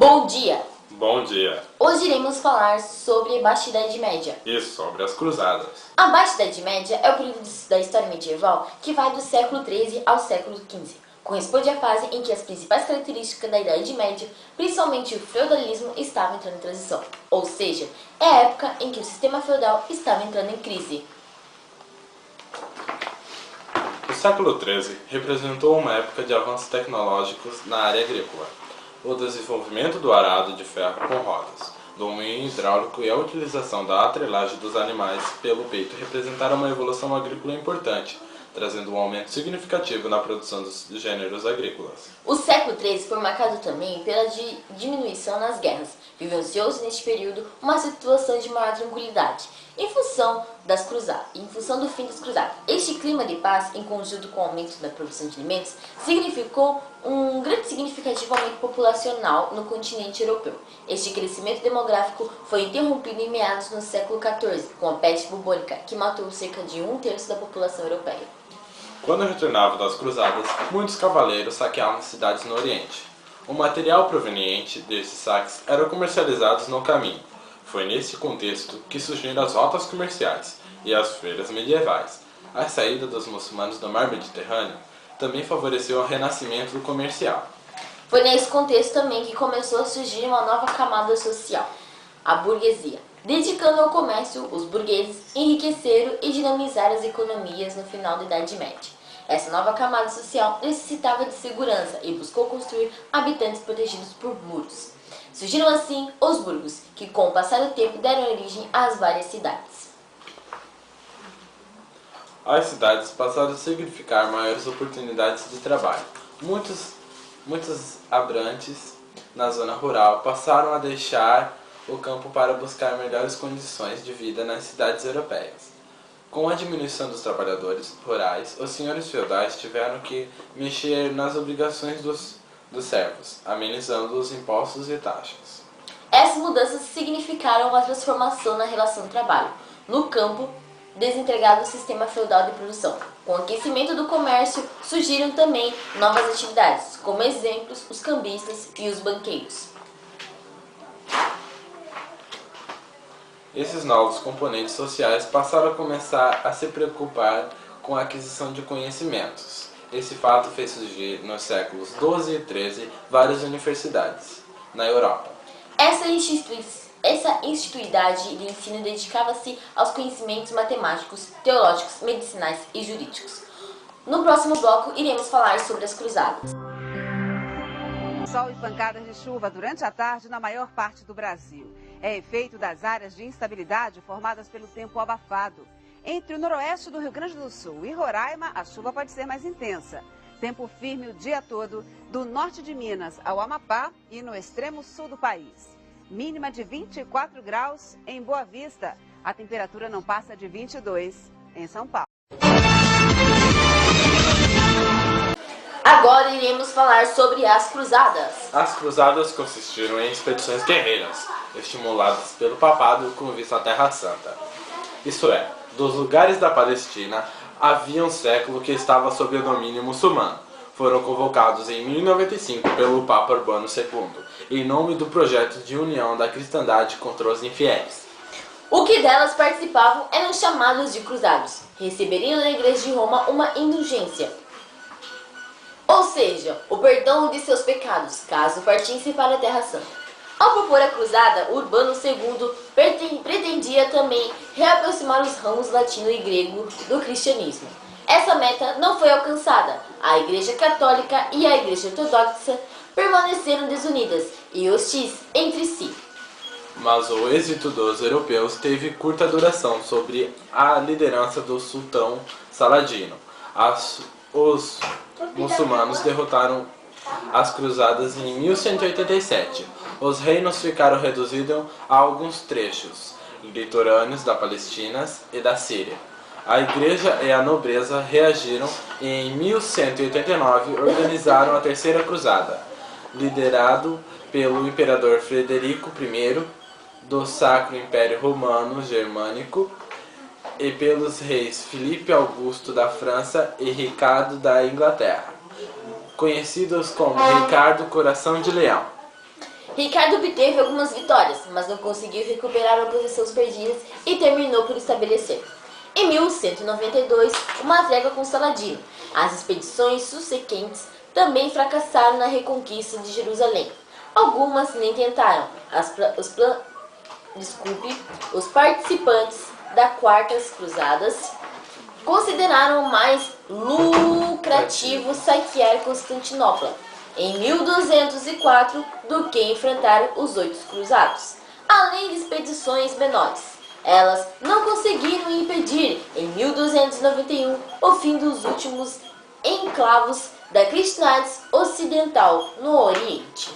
Bom dia! Bom dia! Hoje iremos falar sobre a Baixa Idade Média. E sobre as cruzadas. A Baixa Idade Média é o período da história medieval que vai do século XIII ao século XV. Corresponde à fase em que as principais características da Idade Média, principalmente o feudalismo, estavam entrando em transição. Ou seja, é a época em que o sistema feudal estava entrando em crise. O século XIII representou uma época de avanços tecnológicos na área agrícola. O desenvolvimento do arado de ferro com rodas, do moinho hidráulico e a utilização da atrelagem dos animais pelo peito representaram uma evolução agrícola importante, trazendo um aumento significativo na produção dos gêneros agrícolas. O século XIII foi marcado também pela diminuição nas guerras. Vivenciou-se neste período uma situação de maior tranquilidade, em função do fim das cruzadas. Este clima de paz, em conjunto com o aumento da produção de alimentos, significou um grande significativo aumento populacional no continente europeu. Este crescimento demográfico foi interrompido em meados do século XIV, com a peste bubônica, que matou cerca de 1/3 da população europeia. Quando retornavam das cruzadas, muitos cavaleiros saqueavam cidades no Oriente. O material proveniente desses saques era comercializado no caminho. Foi nesse contexto que surgiram as rotas comerciais e as feiras medievais. A saída dos muçulmanos do mar Mediterrâneo também favoreceu o renascimento do comercial. Foi nesse contexto também que começou a surgir uma nova camada social, a burguesia. Dedicando ao comércio, os burgueses enriqueceram e dinamizaram as economias no final da Idade Média. Essa nova camada social necessitava de segurança e buscou construir habitantes protegidos por muros. Surgiram assim os burgos, que com o passar do tempo deram origem às várias cidades. As cidades passaram a significar maiores oportunidades de trabalho. Muitos habitantes na zona rural passaram a deixar o campo para buscar melhores condições de vida nas cidades europeias. Com a diminuição dos trabalhadores rurais, os senhores feudais tiveram que mexer nas obrigações dos servos, amenizando os impostos e taxas. Essas mudanças significaram uma transformação na relação de trabalho. No campo, desentregado do sistema feudal de produção. Com o aquecimento do comércio, surgiram também novas atividades, como exemplos, os cambistas e os banqueiros. Esses novos componentes sociais passaram a começar a se preocupar com a aquisição de conhecimentos. Esse fato fez surgir nos séculos XII e XIII várias universidades na Europa. Essa instituição de ensino dedicava-se aos conhecimentos matemáticos, teológicos, medicinais e jurídicos. No próximo bloco, iremos falar sobre as cruzadas. Sol e pancadas de chuva durante a tarde na maior parte do Brasil. É efeito das áreas de instabilidade formadas pelo tempo abafado. Entre o noroeste do Rio Grande do Sul e Roraima, a chuva pode ser mais intensa. Tempo firme o dia todo, do norte de Minas ao Amapá e no extremo sul do país. Mínima de 24 graus em Boa Vista. A temperatura não passa de 22 em São Paulo. Agora iremos falar sobre as cruzadas. As cruzadas consistiram em expedições guerreiras, estimuladas pelo papado com vista à Terra Santa. Isto é, dos lugares da Palestina, havia um século que estava sob o domínio muçulmano. Foram convocados em 1095 pelo Papa Urbano II, em nome do projeto de união da cristandade contra os infiéis. O que delas participavam eram chamados de cruzados. Receberiam na Igreja de Roma uma indulgência, ou seja, o perdão de seus pecados, caso partissem para a Terra Santa. Ao propor a cruzada, Urbano II pretendia também reaproximar os ramos latino e grego do cristianismo. Essa meta não foi alcançada. A Igreja Católica e a Igreja Ortodoxa permaneceram desunidas e hostis entre si. Mas o êxito dos europeus teve curta duração sob a liderança do sultão Saladino. Os muçulmanos derrotaram as cruzadas em 1187. Os reinos ficaram reduzidos a alguns trechos litorâneos da Palestina e da Síria. A igreja e a nobreza reagiram e em 1189 organizaram a Terceira Cruzada, liderado pelo imperador Frederico I do Sacro Império Romano Germânico e pelos reis Filipe Augusto da França e Ricardo da Inglaterra, conhecidos como Ricardo Coração de Leão. Ricardo obteve algumas vitórias, mas não conseguiu recuperar as posições perdidas e terminou por estabelecer, em 1192, uma trégua com Saladino. As expedições subsequentes também fracassaram na reconquista de Jerusalém. Algumas nem tentaram. Os participantes da Quartas Cruzadas consideraram mais lucrativo saquear Constantinopla em 1204 do que enfrentar os 8 cruzados. Além de expedições menores, elas não conseguiram impedir, em 1291, o fim dos últimos enclavos da cristandade ocidental no Oriente.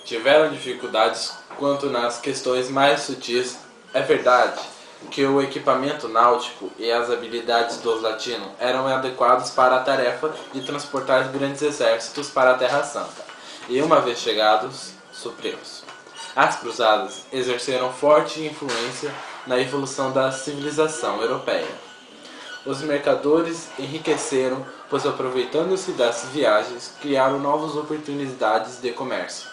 Tiveram dificuldades quanto nas questões mais sutis. É verdade que o equipamento náutico e as habilidades dos latinos eram adequados para a tarefa de transportar grandes exércitos para a Terra Santa, e uma vez chegados, supri-los. As cruzadas exerceram forte influência na evolução da civilização europeia. Os mercadores enriqueceram, pois aproveitando-se das viagens, criaram novas oportunidades de comércio.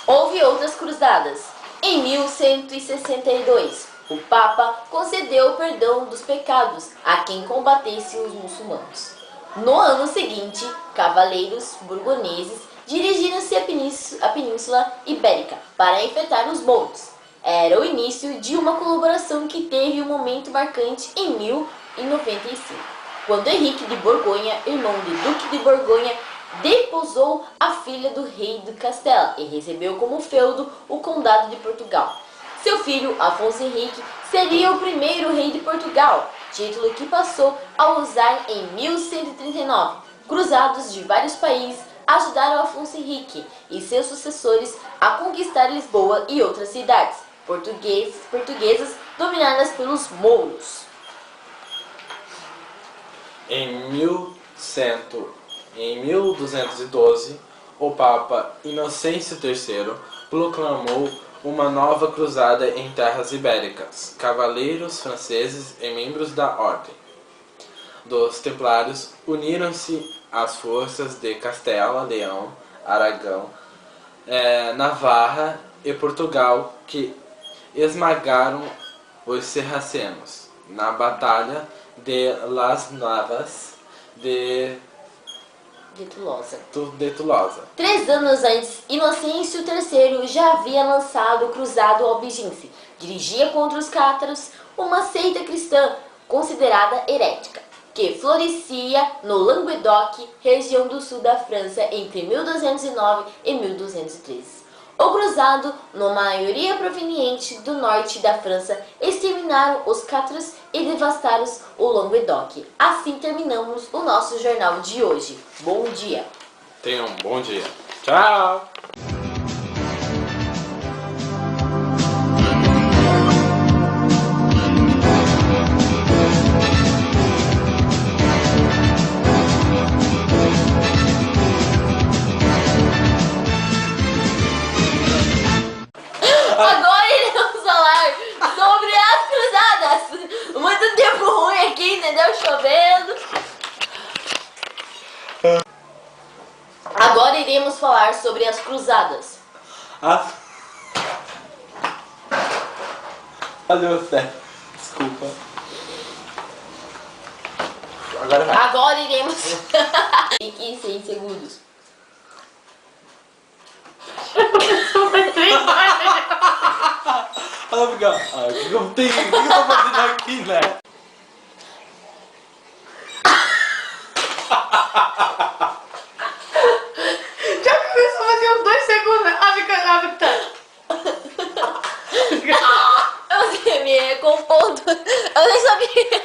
Houve outras cruzadas. Em 1162, o Papa concedeu o perdão dos pecados a quem combatesse os muçulmanos. No ano seguinte, cavaleiros burgoneses dirigiram-se à Península Ibérica para enfrentar os montes. Era o início de uma colaboração que teve um momento marcante em 1095, quando Henrique de Borgonha, irmão do Duque de Borgonha, deposou a filha do rei do Castela e recebeu como feudo o Condado de Portugal. Seu filho, Afonso Henrique, seria o primeiro rei de Portugal, título que passou a usar em 1139. Cruzados de vários países ajudaram Afonso Henrique e seus sucessores a conquistar Lisboa e outras cidades portuguesas dominadas pelos mouros. Em 1212, o Papa Inocêncio III proclamou uma nova cruzada em terras ibéricas. Cavaleiros franceses e membros da Ordem dos Templários uniram-se às forças de Castela, Leão, Aragão, Navarra e Portugal, que esmagaram os sarracenos na Batalha de Las Navas de Tolosa. 3 anos antes, Inocêncio III já havia lançado o Cruzado Albigense. Dirigia contra os cátaros, uma seita cristã considerada herética, que florescia no Languedoc, região do sul da França, entre 1209 e 1213. O cruzado, na maioria proveniente do norte da França, exterminaram os cátaros e devastaram o Languedoc. Assim terminamos o nosso jornal de hoje. Bom dia! Tenham um bom dia. Tchau! Agora iremos falar sobre as cruzadas. Muito tempo ruim aqui, entendeu? Chovendo. Agora iremos falar sobre as cruzadas. Valeu, Sé. Desculpa. Agora vai. Agora iremos... Fique 100 segundos. Amiga, o que eu tô fazendo aqui, né? Já começou a fazer uns 2 segundos. Eu me compondo. Eu nem sabia.